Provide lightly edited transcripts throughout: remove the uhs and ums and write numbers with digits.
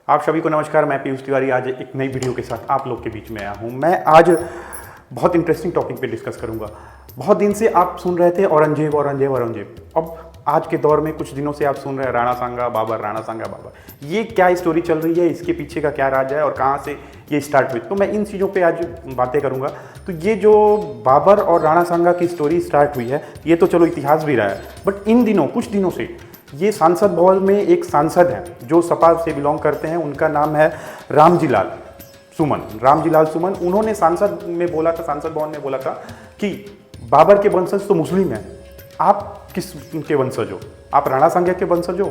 आप सभी को नमस्कार। मैं पीयूष तिवारी आज एक नई वीडियो के साथ आप लोग के बीच में आया हूँ। मैं आज बहुत इंटरेस्टिंग टॉपिक पे डिस्कस करूँगा। बहुत दिन से आप सुन रहे थे औरंगजेब औरंगजेब औरंगजेब, अब आज के दौर में कुछ दिनों से आप सुन रहे हैं राणा सांगा बाबर, राणा सांगा बाबर। ये क्या स्टोरी चल रही है, इसके पीछे का क्या राज है और कहाँ से ये स्टार्ट हुई, तो मैं इन चीज़ों पे आज बातें करूँगा। तो ये जो बाबर और राणा सांगा की स्टोरी स्टार्ट हुई है, ये तो चलो इतिहास भी रहा है, बट इन दिनों कुछ दिनों से ये सांसद भवन में एक सांसद हैं जो सपा से बिलोंग करते हैं, उनका नाम है रामजी लाल सुमन। उन्होंने सांसद में बोला था, सांसद भवन में बोला था कि बाबर के वंशज तो मुस्लिम हैं, आप किस के वंशज हो, आप राणा सांगा के वंशज हो।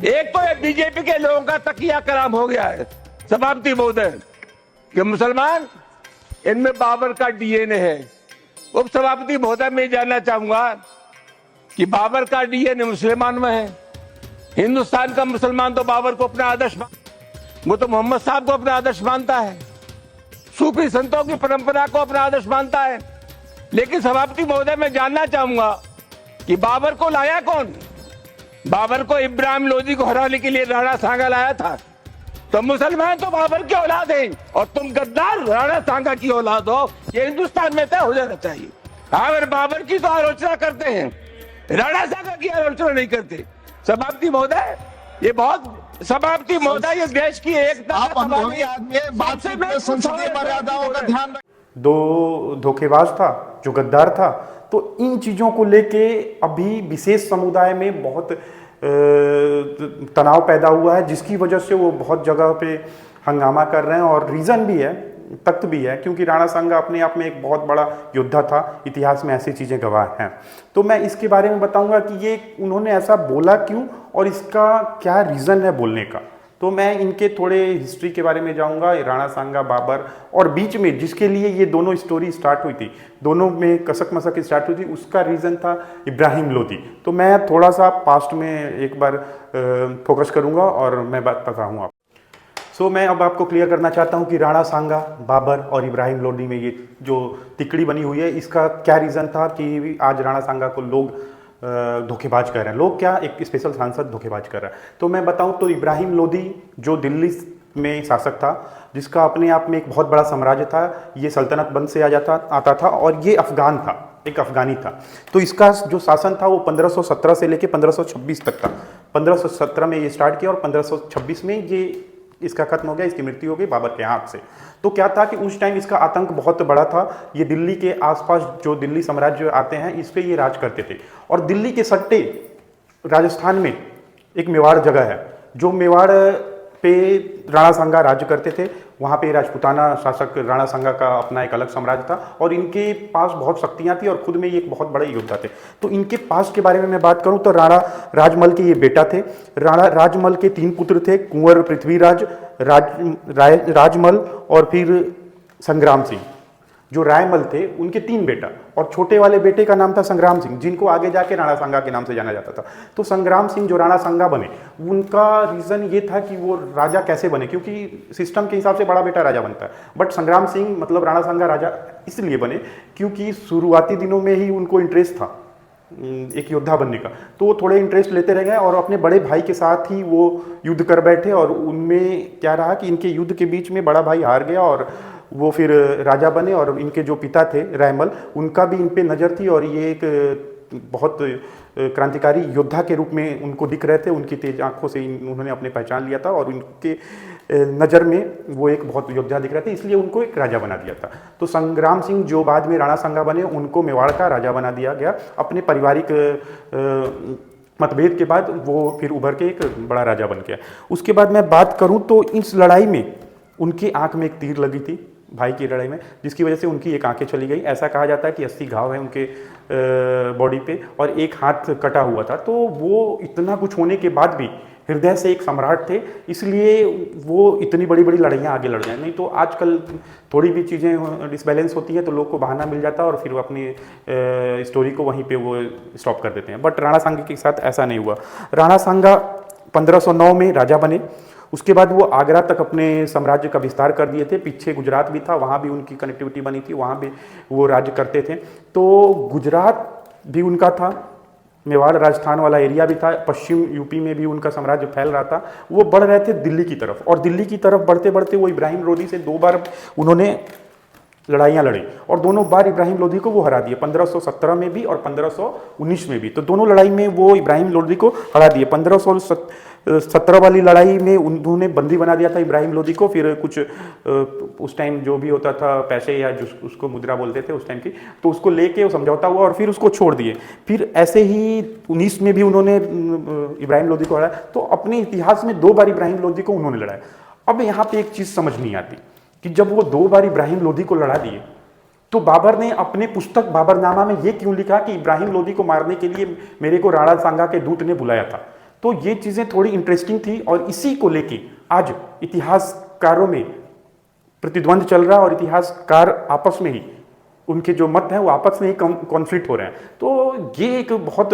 एक तो बीजेपी के लोगों का तकिया कलाम हो गया है सभापति महोदय कि मुसलमान इनमें बाबर का डीएनए है। उप सभापति महोदय मैं जानना चाहूंगा कि बाबर का डीएनए मुसलमान में है। हिंदुस्तान का मुसलमान तो बाबर को अपना आदर्श, वो तो मोहम्मद साहब को अपना आदर्श मानता है, सूफी संतों की परंपरा को अपना आदर्श मानता है। लेकिन सभापति महोदय मैं जानना चाहूंगा कि बाबर को लाया कौन? बाबर को इब्राहिम लोदी को हराने के लिए राणा सांगा लाया था। तो मुसलमान तो बाबर की औलाद है और तुम गद्दार राणा सांगा की औलाद हो, ये हिंदुस्तान में तय हो जाना चाहिए। अगर बाबर की तो आलोचना करते हैं, राणा सांगा की आलोचना नहीं करते। सभापति महोदय ये बहुत, सभापति महोदय ये देश की एकता, आप अनुभवी आदमी हैं, बात से संसदीय मर्यादाओं का ध्यान। दो धोखेबाज था, जो गद्दार था, तो इन चीज़ों को लेके अभी विशेष समुदाय में बहुत तनाव पैदा हुआ है, जिसकी वजह से वो बहुत जगह पे हंगामा कर रहे हैं। और रीज़न भी है, तथ्य भी है, क्योंकि राणा सांगा अपने आप में एक बहुत बड़ा योद्धा था, इतिहास में ऐसी चीज़ें गवाह हैं। तो मैं इसके बारे में बताऊंगा कि ये उन्होंने ऐसा बोला क्यों और इसका क्या रीज़न है बोलने का। तो मैं इनके थोड़े हिस्ट्री के बारे में जाऊंगा, राणा सांगा बाबर, और बीच में जिसके लिए ये दोनों स्टोरी स्टार्ट हुई थी, दोनों में कसक मसक स्टार्ट हुई थी, उसका रीज़न था इब्राहिम लोदी। तो मैं थोड़ा सा पास्ट में एक बार फोकस करूंगा और मैं बात बताता हूँ आप। मैं अब आपको क्लियर करना चाहता हूं कि राणा सांगा बाबर और इब्राहिम लोदी में ये जो तिकड़ी बनी हुई है, इसका क्या रीज़न था कि आज राणा सांगा को लोग धोखेबाज कर रहे हैं। लोग क्या, एक स्पेशल सांसद धोखेबाज कर रहा है। तो मैं बताऊं तो इब्राहिम लोदी जो दिल्ली में शासक था, जिसका अपने आप में एक बहुत बड़ा साम्राज्य था, ये सल्तनत बंद से आता था और ये अफगान था, एक अफगानी था। तो इसका जो शासन था वो 1517 से लेकर 1526 तक था। 1517 में ये स्टार्ट किया और 1526 में ये इसका खत्म हो गया, इसकी मृत्यु हो गई बाबर के हाथ से। तो क्या था कि उस टाइम इसका आतंक बहुत बड़ा था। ये दिल्ली के आसपास जो दिल्ली साम्राज्य आते हैं, इस पे ये राज करते थे। और दिल्ली के सट्टे राजस्थान में एक मेवाड़ जगह है, जो मेवाड़ पे राणा सांगा राज्य करते थे। वहाँ पे राजपूताना शासक राणा सांगा का अपना एक अलग साम्राज्य था और इनके पास बहुत शक्तियाँ थी और खुद में ये एक बहुत बड़े योद्धा थे। तो इनके पास के बारे में मैं बात करूँ तो राणा राजमल के ये बेटा थे। राणा राजमल के 3 पुत्र थे, कुंवर पृथ्वीराज, राजमल और फिर संग्राम सिंह। जो रायमल थे उनके 3 बेटा, और छोटे वाले बेटे का नाम था संग्राम सिंह, जिनको आगे जाके राणा सांगा के नाम से जाना जाता था। तो संग्राम सिंह जो राणा सांगा बने, उनका रीज़न ये था कि वो राजा कैसे बने, क्योंकि सिस्टम के हिसाब से बड़ा बेटा राजा बनता है, बट संग्राम सिंह मतलब राणा सांगा राजा इसलिए बने क्योंकि शुरुआती दिनों में ही उनको इंटरेस्ट था एक योद्धा बनने का। तो वो थोड़े इंटरेस्ट लेते रह गए और अपने बड़े भाई के साथ ही वो युद्ध कर बैठे। और उनमें क्या रहा कि इनके युद्ध के बीच में बड़ा भाई हार गया और वो फिर राजा बने। और इनके जो पिता थे रायमल, उनका भी इन पे नज़र थी और ये एक बहुत क्रांतिकारी योद्धा के रूप में उनको दिख रहे थे। उनकी तेज आंखों से उन्होंने अपने पहचान लिया था और उनके नज़र में वो एक बहुत योद्धा दिख रहे थे, इसलिए उनको एक राजा बना दिया था। तो संग्राम सिंह जो बाद में राणा सांगा बने, उनको मेवाड़ का राजा बना दिया गया। अपने पारिवारिक मतभेद के बाद वो फिर उभर के एक बड़ा राजा बन गया। उसके बाद मैं बात करूँ तो इस लड़ाई में उनकी आँख में एक तीर लगी थी, भाई की लड़ाई में, जिसकी वजह से उनकी एक आंखें चली गई। ऐसा कहा जाता है कि 80 घाव है उनके बॉडी पे और एक हाथ कटा हुआ था। तो वो इतना कुछ होने के बाद भी हृदय से एक सम्राट थे, इसलिए वो इतनी बड़ी बड़ी लड़ाइयाँ आगे लड़ गए। नहीं तो आजकल थोड़ी भी चीज़ें डिसबैलेंस होती है तो लोग को बहाना मिल जाता है और फिर वो अपनी स्टोरी को वहीं पे वो स्टॉप कर देते हैं। बट राणा सांगा के साथ ऐसा नहीं हुआ। राणा सांगा 1509 में राजा बने। उसके बाद वो आगरा तक अपने साम्राज्य का विस्तार कर दिए थे। पीछे गुजरात भी था, वहाँ भी उनकी कनेक्टिविटी बनी थी, वहाँ भी वो राज्य करते थे। तो गुजरात भी उनका था, मेवाड़ राजस्थान वाला एरिया भी था, पश्चिम यूपी में भी उनका साम्राज्य फैल रहा था। वो बढ़ रहे थे दिल्ली की तरफ, और दिल्ली की तरफ बढ़ते बढ़ते वो इब्राहिम लोदी से 2 बार उन्होंने लड़ाइयाँ लड़ी, और दोनों बार इब्राहिम लोदी को वो हरा दिए, 1517 में भी और 1519 में भी। तो दोनों लड़ाई में वो इब्राहिम लोदी को हरा दिए। 1517 वाली लड़ाई में उन्होंने बंदी बना दिया था इब्राहिम लोदी को। फिर कुछ उस टाइम जो भी होता था पैसे या जो उसको मुद्रा बोलते थे उस टाइम की, तो उसको लेके वो समझौता हुआ और फिर उसको छोड़ दिए। फिर ऐसे ही 19 में भी उन्होंने इब्राहिम लोदी को हराया। तो अपने इतिहास में 2 बार इब्राहिम लोदी को उन्होंने लड़ाया। अब यहाँ पे एक चीज़ समझ नहीं आती कि जब वो 2 बार इब्राहिम लोदी को लड़ा दिए, तो बाबर ने अपने पुस्तक बाबरनामा में ये क्यों लिखा कि इब्राहिम लोदी को मारने के लिए मेरे को राणा सांगा के दूत ने बुलाया था। तो ये चीज़ें थोड़ी इंटरेस्टिंग थी, और इसी को लेके आज इतिहासकारों में प्रतिद्वंद चल रहा है, और इतिहासकार आपस में ही उनके जो मत हैं वो आपस में ही कॉन्फ्लिक्ट हो रहे हैं। तो ये एक बहुत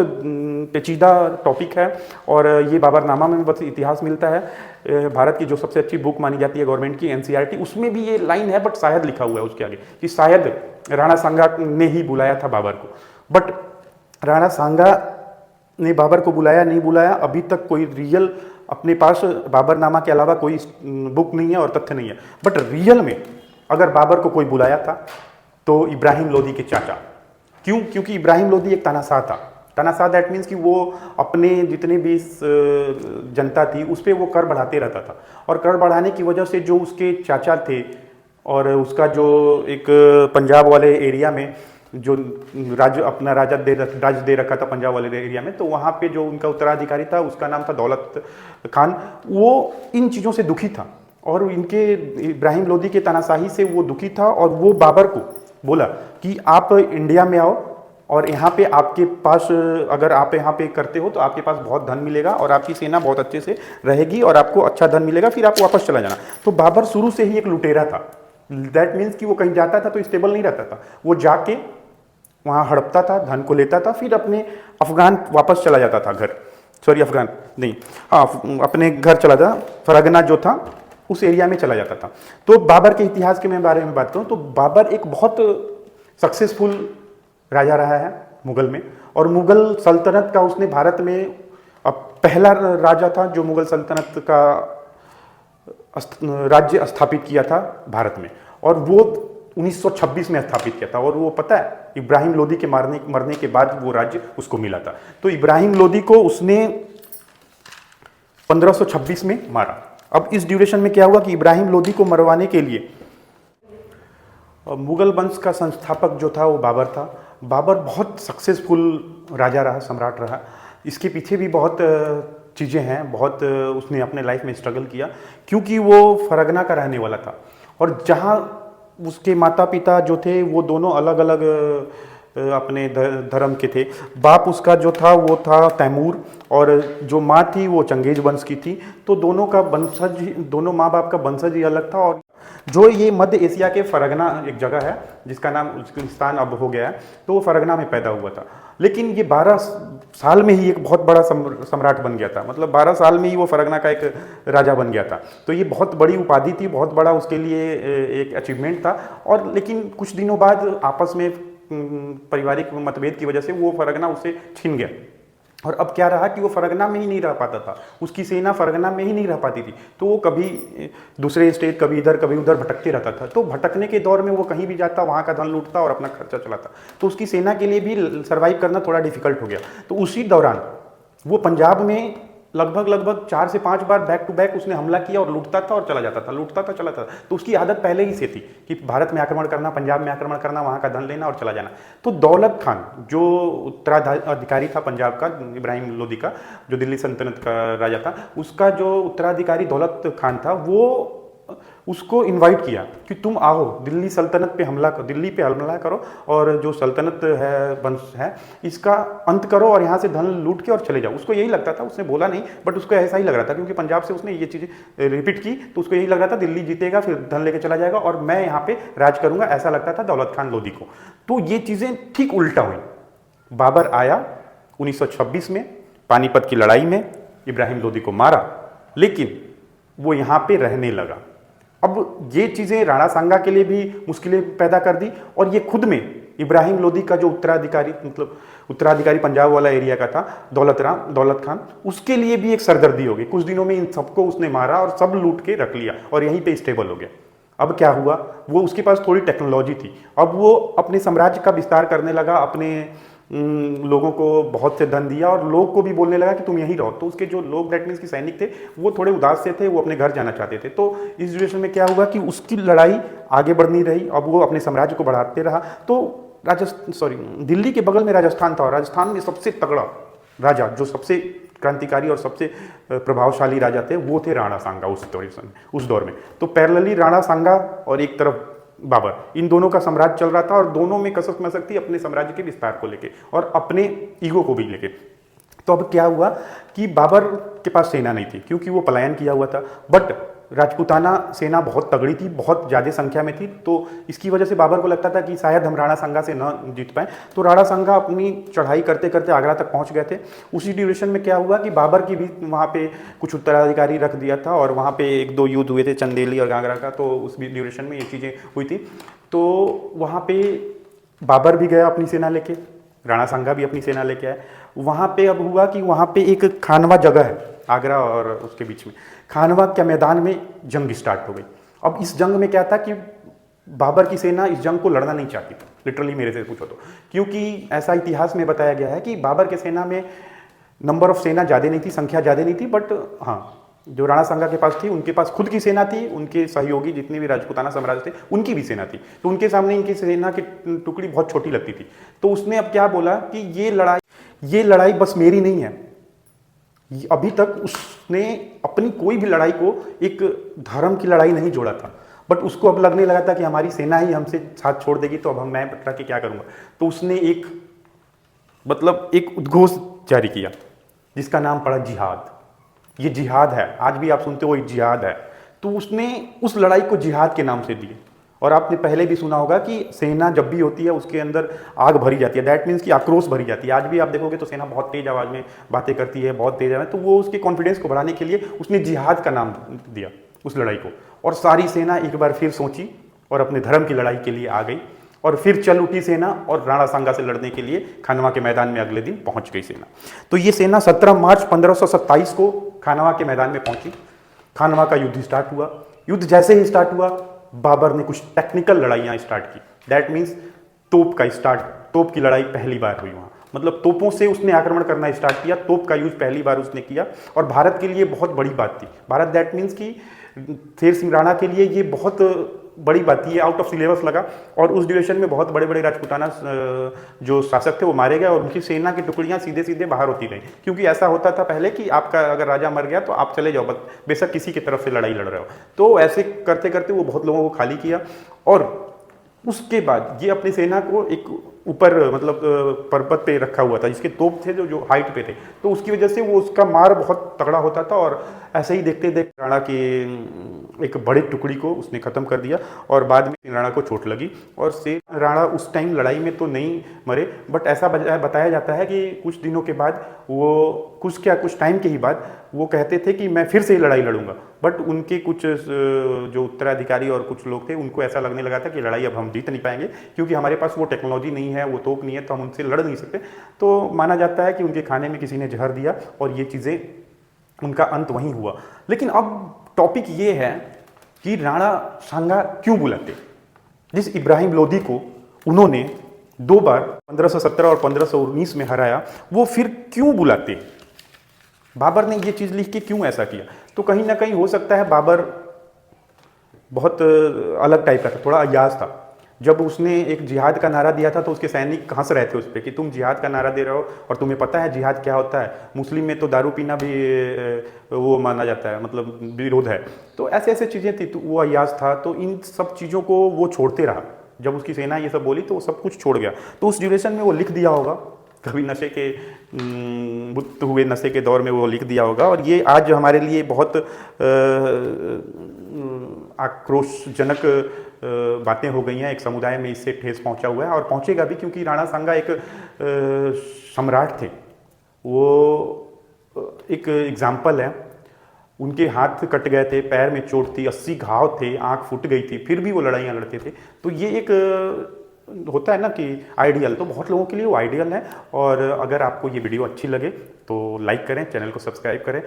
पेचीदा टॉपिक है, और ये बाबरनामा में बस इतिहास मिलता है। भारत की जो सबसे अच्छी बुक मानी जाती है गवर्नमेंट की NCERT, उसमें भी ये लाइन है, बट शायद लिखा हुआ है उसके आगे कि शायद राणा सांगा ने ही बुलाया था बाबर को। बट राणा सांगा ने बाबर को बुलाया नहीं बुलाया, अभी तक कोई रियल अपने पास बाबरनामा के अलावा कोई बुक नहीं है और तथ्य नहीं है। बट रियल में अगर बाबर को कोई बुलाया था तो इब्राहिम लोदी के चाचा। क्यों? क्योंकि इब्राहिम लोदी एक तानाशाह था। तानाशाह दैट मीन्स कि वो अपने जितने भी जनता थी उस पर वो कर बढ़ाते रहता था, और कर बढ़ाने की वजह से जो उसके चाचा थे, और उसका जो एक पंजाब वाले एरिया में जो अपना राज दे रखा था पंजाब वाले एरिया में, तो वहाँ पे जो उनका उत्तराधिकारी था उसका नाम था दौलत खान। वो इन चीज़ों से दुखी था, और इनके इब्राहिम लोदी के तानाशाही से वो दुखी था, और वो बाबर को बोला कि आप इंडिया में आओ, और यहाँ पे आपके पास अगर आप यहाँ पे करते हो तो आपके पास बहुत धन मिलेगा, और आपकी सेना बहुत अच्छे से रहेगी, और आपको अच्छा धन मिलेगा, फिर आप वापस चला जाना। तो बाबर शुरू से ही एक लुटेरा था। दैट मीन्स कि वो कहीं जाता था तो स्टेबल नहीं रहता था, वो जाके वहाँ हड़पता था, धन को लेता था, फिर अपने अफगान वापस चला जाता था घर, सॉरी अफगान नहीं, हाँ अपने घर चला जाता, फरगना जो था उस एरिया में चला जाता था। तो बाबर के इतिहास के मैं बारे में बात करूँ तो बाबर एक बहुत सक्सेसफुल राजा रहा है मुगल में, और मुगल सल्तनत का उसने भारत में अब पहला राजा था जो मुगल सल्तनत का राज्य स्थापित किया था भारत में, और वो 1926 में स्थापित किया था। और वो पता है इब्राहिम लोदी के मरने के बाद वो राज्य उसको मिला था। तो इब्राहिम लोदी को उसने 1526 में मारा। अब इस ड्यूरेशन में क्या हुआ कि इब्राहिम लोदी को मरवाने के लिए मुगल वंश का संस्थापक जो था वो बाबर था। बाबर बहुत सक्सेसफुल राजा रहा, सम्राट रहा। इसके पीछे भी बहुत चीज़ें हैं, बहुत उसने अपने लाइफ में स्ट्रगल किया, क्योंकि वो फरगना का रहने वाला था, और जहाँ उसके माता पिता जो थे वो दोनों अलग अलग अपने धर्म के थे। बाप उसका जो था वो था तैमूर, और जो माँ थी वो चंगेज वंश की थी। तो दोनों का वंशज, दोनों माँ बाप का वंशज ही अलग था। और जो ये मध्य एशिया के फरगना एक जगह है जिसका नाम उज्बेकिस्तान अब हो गया है, तो वो फरगना में पैदा हुआ था। लेकिन ये 12 साल में ही एक बहुत बड़ा सम्राट बन गया था, मतलब 12 साल में ही वो फरगना का एक राजा बन गया था। तो ये बहुत बड़ी उपाधि थी, बहुत बड़ा उसके लिए एक अचीवमेंट था। और लेकिन कुछ दिनों बाद आपस में पारिवारिक मतभेद की वजह से वो फरगना उससे छिन गया, और अब क्या रहा कि वो फरगना में ही नहीं रह पाता था, उसकी सेना फरगना में ही नहीं रह पाती थी। तो वो कभी दूसरे स्टेट, कभी इधर कभी उधर भटकते रहता था। तो भटकने के दौर में वो कहीं भी जाता, वहाँ का धन लूटता और अपना खर्चा चलाता। तो उसकी सेना के लिए भी सर्वाइव करना थोड़ा डिफिकल्ट हो गया। तो उसी दौरान वो पंजाब में लगभग 4 से 5 बार बैक टू बैक उसने हमला किया, और लूटता था और चला जाता था, लूटता था चला जाता था। तो उसकी आदत पहले ही से थी कि भारत में आक्रमण करना, पंजाब में आक्रमण करना, वहाँ का धन लेना और चला जाना। तो दौलत खान जो उत्तराधिकारी था पंजाब का, इब्राहिम लोदी का, जो दिल्ली सल्तनत का राजा था, उसका जो उत्तराधिकारी दौलत खान था, वो उसको इनवाइट किया कि तुम आओ दिल्ली सल्तनत पे हमला करो, दिल्ली पे हमला करो, और जो सल्तनत है, वंश है, इसका अंत करो, और यहाँ से धन लूट के और चले जाओ। उसको यही लगता था, उसने बोला नहीं, बट उसको ऐसा ही लग रहा था, क्योंकि पंजाब से उसने ये चीज़ें रिपीट की, तो उसको यही लग रहा था दिल्ली जीतेगा, फिर धन लेके चला जाएगा, और मैं यहाँ पे राज करूँगा, ऐसा लगता था दौलत खान लोदी को। तो ये चीज़ें ठीक उल्टा हुई। बाबर आया 1926 में, पानीपत की लड़ाई में इब्राहिम लोदी को मारा, लेकिन वो यहाँ पे रहने लगा। अब ये चीज़ें राणा सांगा के लिए भी मुश्किलें पैदा कर दी, और ये खुद में इब्राहिम लोदी का जो उत्तराधिकारी, मतलब उत्तराधिकारी पंजाब वाला एरिया का था, दौलत खान, उसके लिए भी एक सरदर्दी हो गई। कुछ दिनों में इन सबको उसने मारा और सब लूट के रख लिया और यहीं पे स्टेबल हो गया। अब क्या हुआ, वो उसके पास थोड़ी टेक्नोलॉजी थी, अब वो अपने साम्राज्य का विस्तार करने लगा, अपने लोगों को बहुत से धन दिया और लोग को भी बोलने लगा कि तुम यहीं रहो। तो उसके जो लोग, दैट मीन्स की सैनिक थे, वो थोड़े उदास से थे, वो अपने घर जाना चाहते थे। तो इस सिचुएशन में क्या हुआ कि उसकी लड़ाई आगे बढ़ नहीं रही, अब वो अपने साम्राज्य को बढ़ाते रहा। तो दिल्ली के बगल में राजस्थान था और राजस्थान में सबसे तगड़ा राजा, जो सबसे क्रांतिकारी और सबसे प्रभावशाली राजा थे, वो थे राणा सांगा उस दौर में। तो पैरेलली राणा सांगा और एक तरफ बाबर, इन दोनों का साम्राज्य चल रहा था और दोनों में कसक मसक थी अपने साम्राज्य के विस्तार को लेके और अपने ईगो को भी लेके। तो अब क्या हुआ कि बाबर के पास सेना नहीं थी क्योंकि वो पलायन किया हुआ था, बट राजपूताना सेना बहुत तगड़ी थी, बहुत ज़्यादा संख्या में थी। तो इसकी वजह से बाबर को लगता था कि शायद हम राणा सांगा से न जीत पाएँ। तो राणा सांगा अपनी चढ़ाई करते करते आगरा तक पहुंच गए थे। उसी ड्यूरेशन में क्या हुआ कि बाबर की भी वहाँ पे कुछ उत्तराधिकारी रख दिया था और वहाँ पे एक दो युद्ध हुए थे, चंदेली और आगरा का। तो उस ड्यूरेशन में ये चीज़ें हुई थी। तो वहाँ पे बाबर भी गया अपनी सेना लेके, राणा सांगा भी अपनी सेना लेके आए। वहाँ पे अब हुआ कि वहाँ पे एक खानवा जगह है आगरा और उसके बीच में, खानवा के मैदान में जंग स्टार्ट हो गई। अब इस जंग में क्या था कि बाबर की सेना इस जंग को लड़ना नहीं चाहती थी, लिटरली मेरे से पूछो तो, क्योंकि ऐसा इतिहास में बताया गया है कि बाबर के सेना में नंबर ऑफ सेना ज़्यादा नहीं थी, संख्या ज़्यादा नहीं थी, बट हाँ जो राणा सांगा के पास थी, उनके पास खुद की सेना थी, उनके सहयोगी जितने भी राजपूताना साम्राज्य थे उनकी भी सेना थी। तो उनके सामने इनकी सेना की टुकड़ी बहुत छोटी लगती थी। तो उसने अब क्या बोला कि ये लड़ाई बस मेरी नहीं है। अभी तक उसने अपनी कोई भी लड़ाई को एक धर्म की लड़ाई नहीं जोड़ा था, बट उसको अब लगने लगा था कि हमारी सेना ही हमसे साथ छोड़ देगी तो अब मैं टकरा के क्या करूँगा। तो उसने एक उद्घोष जारी किया जिसका नाम पड़ा जिहाद। ये जिहाद है, आज भी आप सुनते हो ये जिहाद है। तो उसने उस लड़ाई को जिहाद के नाम से दिए। और आपने पहले भी सुना होगा कि सेना जब भी होती है उसके अंदर आग भरी जाती है, दैट मीन्स कि आक्रोश भरी जाती है। आज भी आप देखोगे तो सेना बहुत तेज आवाज़ में बातें करती है, बहुत तेज आवाज़। तो वो उसके कॉन्फिडेंस को बढ़ाने के लिए उसने जिहाद का नाम दिया उस लड़ाई को। और सारी सेना एक बार फिर सोची और अपने धर्म की लड़ाई के लिए आ गई और फिर चल उठी सेना और राणा सांगा से लड़ने के लिए खानवा के मैदान में अगले दिन पहुंच गई सेना। तो ये सेना 17 मार्च 1527 को खानवा के मैदान में पहुंची। खानवा का युद्ध स्टार्ट हुआ। युद्ध जैसे ही स्टार्ट हुआ, बाबर ने कुछ टेक्निकल लड़ाइयाँ स्टार्ट की, दैट मीन्स तोप की लड़ाई पहली बार हुई वहाँ। मतलब तोपों से उसने आक्रमण करना स्टार्ट किया, तोप का यूज पहली बार उसने किया और भारत के लिए बहुत बड़ी बात थी। भारत दैट मीन्स कि शेर सिंह राणा के लिए ये बहुत बड़ी बात थी, ये आउट ऑफ सिलेबस लगा। और उस ड्यूरेशन में बहुत बड़े बड़े राजपूताना जो शासक थे वो मारे गए और उनकी सेना की टुकड़ियां सीधे सीधे बाहर होती गई। क्योंकि ऐसा होता था पहले कि आपका अगर राजा मर गया तो आप चले जाओ, बेशक किसी की तरफ से लड़ाई लड़ रहे हो। तो ऐसे करते करते वो बहुत लोगों को खाली किया और उसके बाद ये अपनी सेना को एक ऊपर पर्वत पे रखा हुआ था जिसके तोप थे जो हाइट पे थे। तो उसकी वजह से वो उसका मार बहुत तगड़ा होता था और ऐसे ही देखते देखते राणा की एक बड़ी टुकड़ी को उसने ख़त्म कर दिया और बाद में राणा को चोट लगी और से राणा उस टाइम लड़ाई में तो नहीं मरे, बट ऐसा बताया जाता है कि कुछ दिनों के बाद कुछ टाइम के ही बाद वो कहते थे कि मैं फिर से लड़ाई लड़ूंगा। बट उनके कुछ जो उत्तराधिकारी और कुछ लोग थे उनको ऐसा लगने लगा था कि लड़ाई अब हम जीत नहीं पाएंगे क्योंकि हमारे पास वो टेक्नोलॉजी नहीं है, वो तोप नहीं है, तो हम उनसे लड़ नहीं सकते। तो माना जाता है कि उनके खाने में किसी ने जहर दिया और ये चीज़ें उनका अंत वहीं हुआ। लेकिन अब टॉपिक ये है कि राणा सांगा क्यों बुलाते। जिस इब्राहिम लोदी को उन्होंने 2 बार 1517 और 1519 में हराया, वो फिर क्यों बुलाते। बाबर ने ये चीज़ लिख के क्यों ऐसा किया। तो कहीं ना कहीं हो सकता है बाबर बहुत अलग टाइप का था, थोड़ा अयाज था। जब उसने एक जिहाद का नारा दिया था तो उसके सैनिक हंस रहे थे उस पर कि तुम जिहाद का नारा दे रहे हो और तुम्हें पता है जिहाद क्या होता है। मुस्लिम में तो दारू पीना भी वो माना जाता है, मतलब विरोध है। तो ऐसे ऐसे चीज़ें थी, तो वो अयाज था। तो इन सब चीज़ों को वो छोड़ते रहा। जब उसकी सेना ये सब बोली तो वो सब कुछ छोड़ गया। तो उस ड्यूरेशन में वो लिख दिया होगा, कभी नशे के बुत हुए नशे के दौर में वो लिख दिया होगा। और ये आज हमारे लिए बहुत आक्रोशजनक बातें हो गई हैं। एक समुदाय में इससे ठेस पहुंचा हुआ है और पहुंचेगा भी, क्योंकि राणा सांगा एक सम्राट थे। वो एक एग्जाम्पल है। उनके हाथ कट गए थे, पैर में चोट थी, 80 घाव थे, आंख फूट गई थी, फिर भी वो लड़ाइयाँ लड़ते थे। तो ये एक होता है ना कि आइडियल, तो बहुत लोगों के लिए वो आइडियल है। और अगर आपको ये वीडियो अच्छी लगे तो लाइक करें, चैनल को सब्सक्राइब करें।